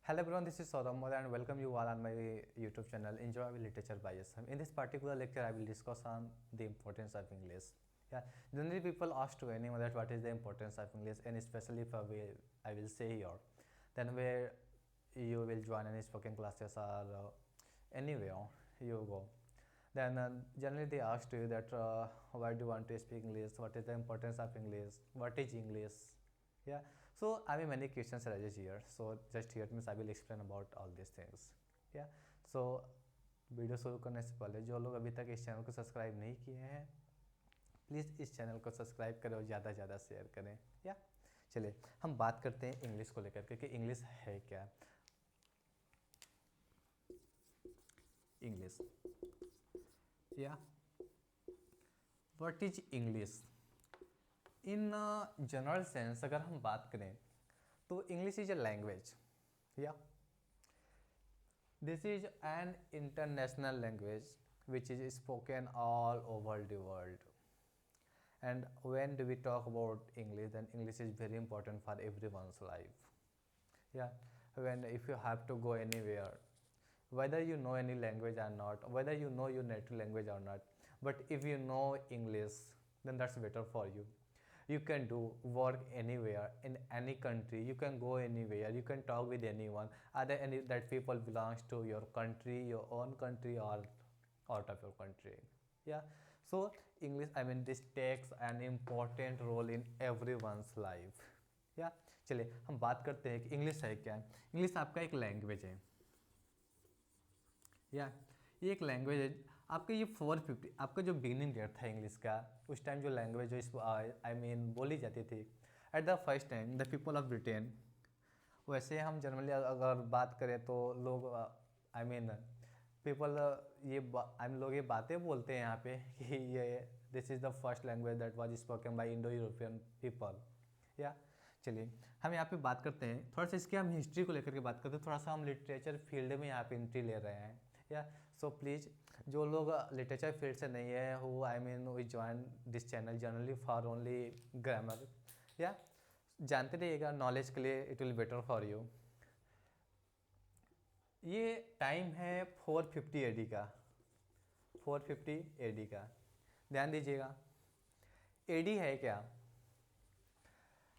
Hello everyone, this is Saurabh Modi and welcome you all on my YouTube channel Enjoy with Literature by SM. In this particular lecture, I will discuss on the importance of English. Yeah, generally people ask to anyone that what is the importance of English, and especially if I will say here, then where you will join any spoken classes or anywhere you go. Then generally they ask to you that why do you want to speak English, what is the importance of English, what is English. Yeah, so I have many questions arises here, so just here means I will explain about all these things. Yeah, so video शुरू करने से पहले जो लोग अभी तक इस channel को सब्सक्राइब नहीं किए हैं, प्लीज़ इस चैनल को सब्सक्राइब करें और ज़्यादा से ज़्यादा शेयर करें. या चलिए हम बात करते हैं इंग्लिश को लेकर के कि इंग्लिश है क्या. इंग्लिश, या what is English in general sense. अगर हम बात करें तो इंग्लिश इज अ लैंग्वेज. या this is an international language which is spoken all over the world. And when do we talk about English, then English is very important for everyone's life. Yeah, when if you have to go anywhere, whether you know any language or not, whether you know your native language or not, but if you know English, then that's better for you. You can do work anywhere in any country, you can go anywhere, you can talk with anyone, other any that people belongs to your country, your own country, or out of your country. Yeah, so English, I mean, this takes an important role in everyone's life. या चलिए हम बात करते हैं कि English है क्या. English आपका एक लैंग्वेज है. या ये एक लैंग्वेज है. आपका ये 450 आपका जो बिगिनिंग डेट था इंग्लिश का, उस टाइम जो लैंग्वेज जो इस आई मीन बोली जाती थी eight the first time the people of Britain. वैसे हम जनरली अगर बात करें तो लोग आई मीन पीपल ये हम लोग ये बातें बोलते हैं यहाँ पे कि ये this is the first language that was spoken by Indo European people. या चलिए हम यहाँ पे बात करते हैं थोड़ा सा इसके, हम हिस्ट्री को लेकर के बात करते हैं, थोड़ा सा हम लिटरेचर फील्ड में यहाँ पे एंट्री ले रहे हैं. या सो प्लीज़ जो लोग लिटरेचर फील्ड से नहीं है who I mean we join this channel generally for only grammar. या जानते रहिएगा नॉलेज के लिए, it will better for you. ये टाइम है 450 एडी का. 450 एडी का ध्यान दीजिएगा. एडी है क्या.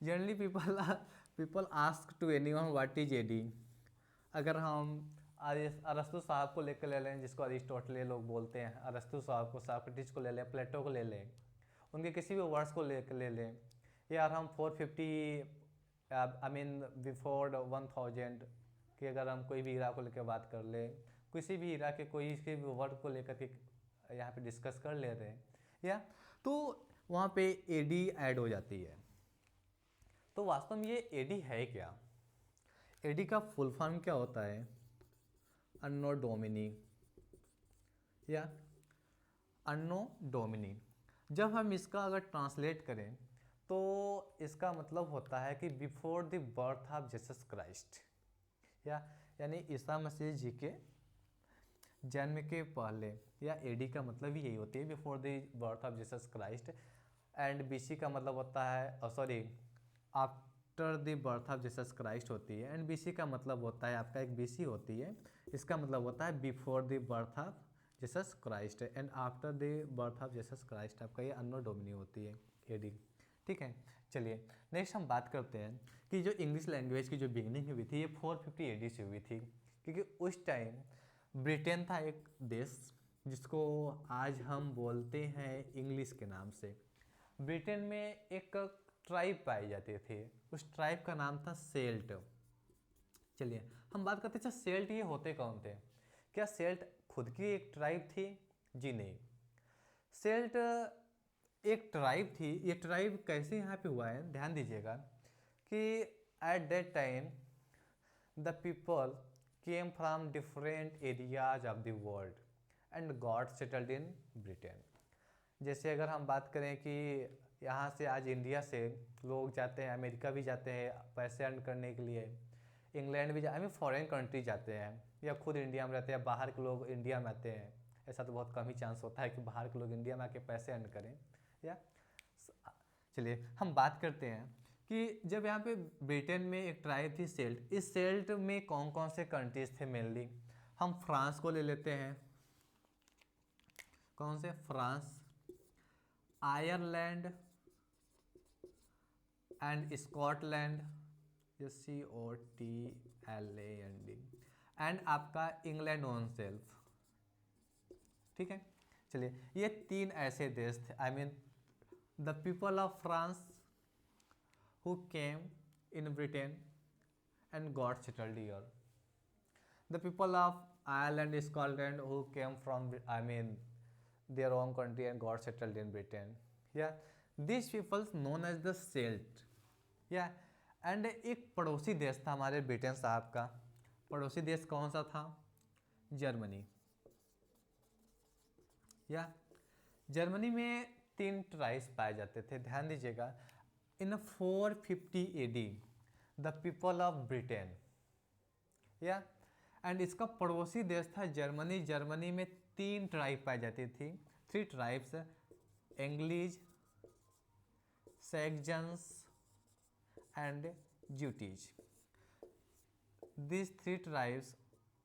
Generally people ask to anyone what is AD. अगर हम अरस्तु साहब को लेकर ले लें, जिसको अरिस्टोटले लोग बोलते हैं, अरस्तु साहब को, सॉक्रेटिस को ले लें, प्लेटो को ले लें, उनके किसी भी वर्ड्स को लेकर ले लें. यार हम 450 आई मीन बिफोर 1000 कि अगर हम कोई भी हीरा को लेकर बात कर ले, किसी भी हीरा के कोई भी वर्ड को लेकर के यहाँ पे डिस्कस कर ले रहे हैं, या तो वहाँ पे एडी ऐड हो जाती है. तो वास्तव में ये एडी है क्या. एडी का फुल फॉर्म क्या होता है. अन्नो डोमिनी. या अन्नो डोमिनी. जब हम इसका अगर ट्रांसलेट करें तो इसका मतलब होता है कि before the birth of Jesus Christ. यानी ईसा मसीह जी के जन्म के पहले. या एडी का मतलब ही यही होती है, before the birth of Jesus Christ. And BC का मतलब होता है sorry after the birth of Jesus Christ होती है. एंड बीसी का मतलब होता है आपका एक बीसी होती है, इसका मतलब होता है before the birth of Jesus Christ. And after the birth of Jesus Christ आपका ये अन्नो डोमिनी होती है एडी. ठीक है, चलिए नेक्स्ट हम बात करते हैं कि जो इंग्लिश लैंग्वेज की जो बिगनिंग हुई थी ये 450 एडी से हुई थी, क्योंकि उस टाइम ब्रिटेन था एक देश जिसको आज हम बोलते हैं इंग्लिश के नाम से. ब्रिटेन में एक ट्राइब पाई जाती थी, उस ट्राइब का नाम था सेल्ट. चलिए हम बात करते हैं सेल्ट ये होते कौन थे. क्या सेल्ट खुद की एक ट्राइब थी. जी नहीं, सेल्ट एक ट्राइब थी. ये ट्राइब कैसे यहाँ पे हुआ है ध्यान दीजिएगा कि eight that time the people came from different areas of the world and got settled in Britain. जैसे अगर हम बात करें कि यहाँ से आज इंडिया से लोग जाते हैं, अमेरिका भी जाते हैं पैसे अर्न करने के लिए, इंग्लैंड भी आई मीन फॉरेन कंट्री जाते हैं, या खुद इंडिया में रहते हैं, बाहर के लोग इंडिया में आते हैं. ऐसा तो बहुत कम ही चांस होता है कि बाहर के लोग इंडिया में आके पैसे अर्न करें. या चलिए हम बात करते हैं कि जब यहाँ पे ब्रिटेन में एक ट्राइब थी सेल्ट, इस सेल्ट में कौन कौन से कंट्रीज थे मेनली, हम फ्रांस को ले लेते हैं। कौन से? France, Ireland and Scotland, SCOTLAND, and आपका इंग्लैंड ओन सेल्फ। ठीक है, चलिए ये 3 ऐसे देश थे। I mean the people of France who came in Britain and got settled here. The people of Ireland, Scotland who came from, I mean, their own country and got settled in Britain. Yeah, these people known as the Celt. Yeah, and एक पड़ोसी देश था हमारे Britain साहब का। पड़ोसी देश कौन सा था? जर्मनी। या जर्मनी में 3 ट्राइब्स पाए जाते थे, ध्यान दीजिएगा। इन 450 AD the people of Britain, या एंड इसका पड़ोसी देश था जर्मनी। जर्मनी में 3 ट्राइब पाई जाती थी, 3 ट्राइब्स, एंग्लीज, सैक्जन्स एंड ज्यूटीज। दिस 3 ट्राइब्स,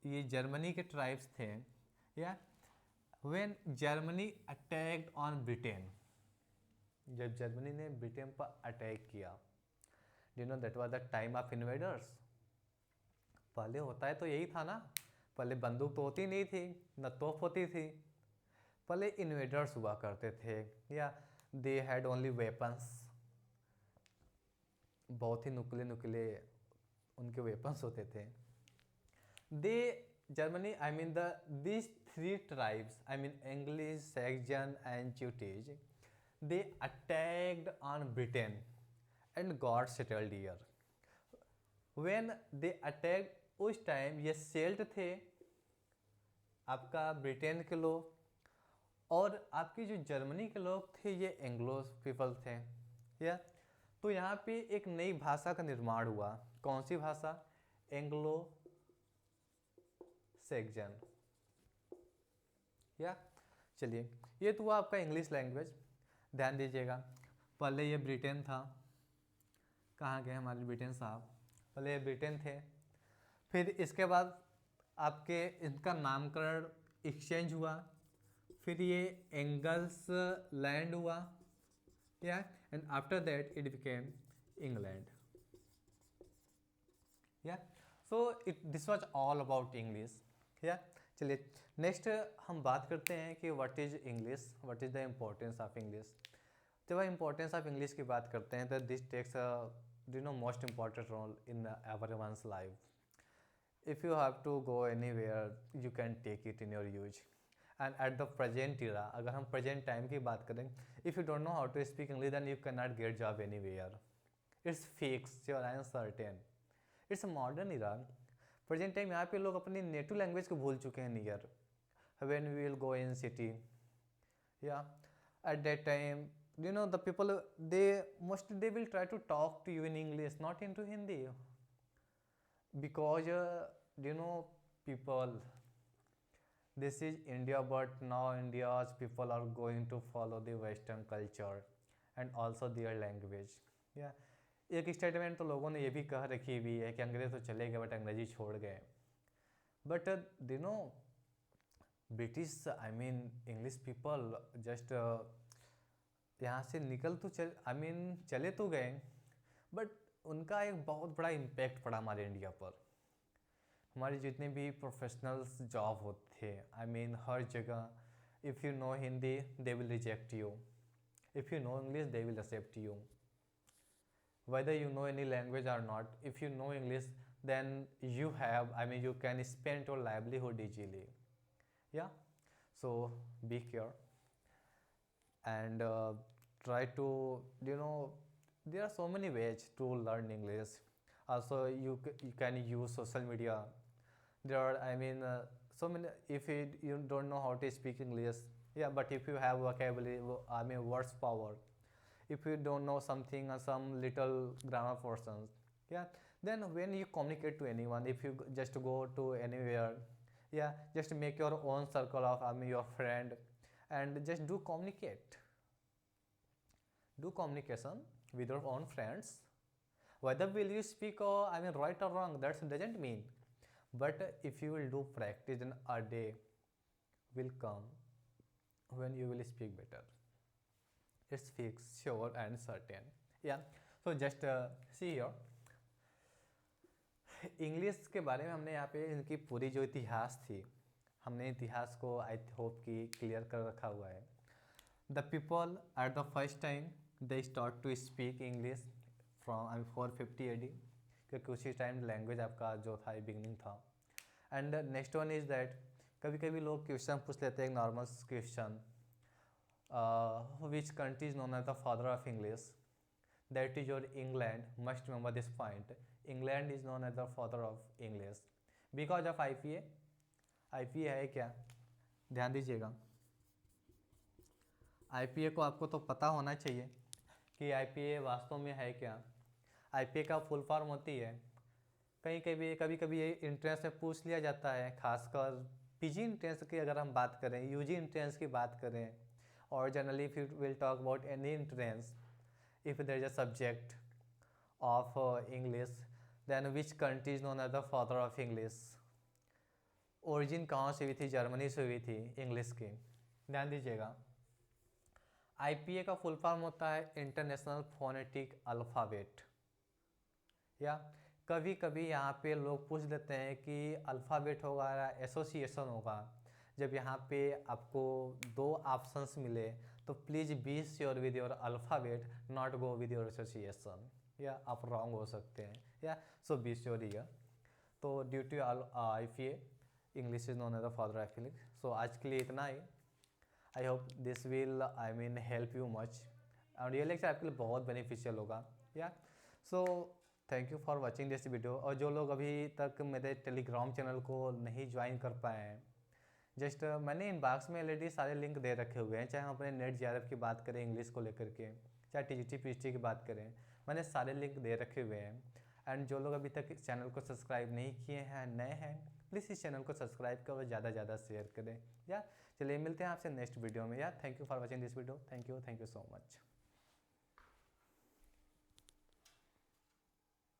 ये जर्मनी के ट्राइब्स थे। या when Germany attacked on Britain, जब जर्मनी ने ब्रिटेन पर अटैक किया, you know that was the time of invaders. पहले होता है तो यही था ना, पहले बंदूक तो होती नहीं थी, न तोप होती थी, पहले इन्वेडर्स हुआ करते थे। या दे हैड ओनली वेपन्स, बहुत ही नुकले नुकले उनके वेपन्स होते थे। They Germany, I mean this 3 tribes, I mean English, Saxon and Jutes, they attacked on Britain and got settled here. When they attacked, उस टाइम ये सेल्ट थे आपका ब्रिटेन के लोग, और आपकी जो जर्मनी के लोग थे ये एंग्लो पीपल थे। या तो यहाँ पे एक नई भाषा का निर्माण हुआ। कौन सी भाषा? एंग्लो सैक्जन। या चलिए ये तो हुआ आपका इंग्लिश लैंग्वेज। ध्यान दीजिएगा, पहले ये ब्रिटेन था। कहाँ गए हमारे ब्रिटेन साहब? पहले ये ब्रिटेन थे, फिर इसके बाद आपके इनका नामकरण एक्सचेंज हुआ, फिर ये एंगल्स लैंड हुआ। Yeah and after that it became England. Yeah so this was all about English. Yeah चलिए नेक्स्ट हम बात करते हैं कि what is English, what is the importance of English. जब हम इम्पोर्टेंस ऑफ इंग्लिश की बात करते हैं तो this takes you know most important role in everyone's life. If you have to go anywhere you can take it in your use. And at the present era, अगर हम present time की बात करें, if you don't know how to speak English then you can not get job anywhere. It's fix, your uncertain. It's modern era. Present time यहाँ पे लोग अपनी native language को भूल चुके हैं near. When we will go in city, yeah at that time you know the people, they will try to talk to you in English, not into Hindi, because you know people, this is India, but now India's people are going to follow the Western culture and also their language. एक statement तो लोगों ने ये भी कह रखी हुई है कि अंग्रेज तो चले गए बट अंग्रेजी छोड़ गए। But you know British, I mean English people just यहाँ से निकल तो चले तो गए, बट उनका एक बहुत बड़ा इम्पैक्ट पड़ा हमारे इंडिया पर। हमारे जितने भी प्रोफेशनल्स जॉब होते थे, हर जगह, if you know Hindi they will reject you, if you know English they will accept you, whether you know any language or not. If you know English then you have, you can spend your livelihood easily. Yeah, so be care and try to, there are so many ways to learn English. Also you can use social media. There are so many, if you don't know how to speak English, yeah, but if you have vocabulary, words power, if you don't know something or some little grammar portions, yeah, then when you communicate to anyone, if you just go to anywhere, yeah, just make your own circle of your friend and just do communication with your own friends, whether will you speak or I mean right or wrong, that doesn't mean, but if you will do practice, then a day will come when you will speak better. It's fixed, sure and certain. Yeah, so just see here, English के बारे में हमने यहाँ पे इनकी पूरी जो इतिहास थी, हमने इतिहास को आई होप कि क्लियर कर रखा हुआ है. The people at the first time they start to speak English from 450 AD, क्योंकि उसी टाइम लैंग्वेज आपका जो था बिगनिंग था. And next one is that कभी कभी लोग क्वेश्चन पूछ लेते हैं, एक normal question, which country is known as the father of English. That is your England. Must remember this point. England is known as the father of English because of IPA. IPA है क्या, ध्यान दीजिएगा. IPA को आपको तो पता होना चाहिए कि IPA वास्तव में है क्या. IPA का फुल फॉर्म होती है, कभी कभी ये इंट्रेंस में पूछ लिया जाता है, खासकर PG इंट्रेंस की अगर हम बात करें, UG इंट्रेंस की बात करें, और generally if you will talk about any entrance, if there is a subject of English, then which country is known as the father of English. Origin कहाँ से हुई थी, जर्मनी से हुई थी इंग्लिश की. ध्यान दीजिएगा. IPA का फुल फॉर्म होता है इंटरनेशनल फोनेटिक अल्फ़ाबेट. या कभी कभी यहाँ पे लोग पूछ लेते हैं कि अल्फ़ाबेट होगा या एसोसिएशन होगा. जब यहाँ पे आपको 2 ऑप्शंस मिले तो please be sure with your alphabet, not go with your association, या आप रॉन्ग हो सकते हैं. Yeah so be sure here. तो due to IPA English is known as the father of English. So आज के लिए इतना ही. I hope this will I mean help you much, और ये लेक्चर आपके लिए बहुत बेनिफिशियल होगा. Yeah so thank you for watching this video. और जो लोग अभी तक मेरे टेलीग्राम चैनल को नहीं ज्वाइन कर पाए हैं, जस्ट मैंने इनबॉक्स में ऑलरेडी सारे लिंक दे रखे हुए हैं. चाहे हम अपने नेट JRF की बात करें इंग्लिश को लेकर के, चाहे TGT PGT की बात करें, मैंने सारे लिंक दे रखे हुए हैं. एंड जो लोग अभी तक इस चैनल को सब्सक्राइब नहीं किए हैं, नए हैं, प्लीज़ इस चैनल को सब्सक्राइब करो, ज़्यादा ज़्यादा शेयर करें. या चलिए मिलते हैं आपसे नेक्स्ट वीडियो में. या thank you for watching this video. Thank you so much.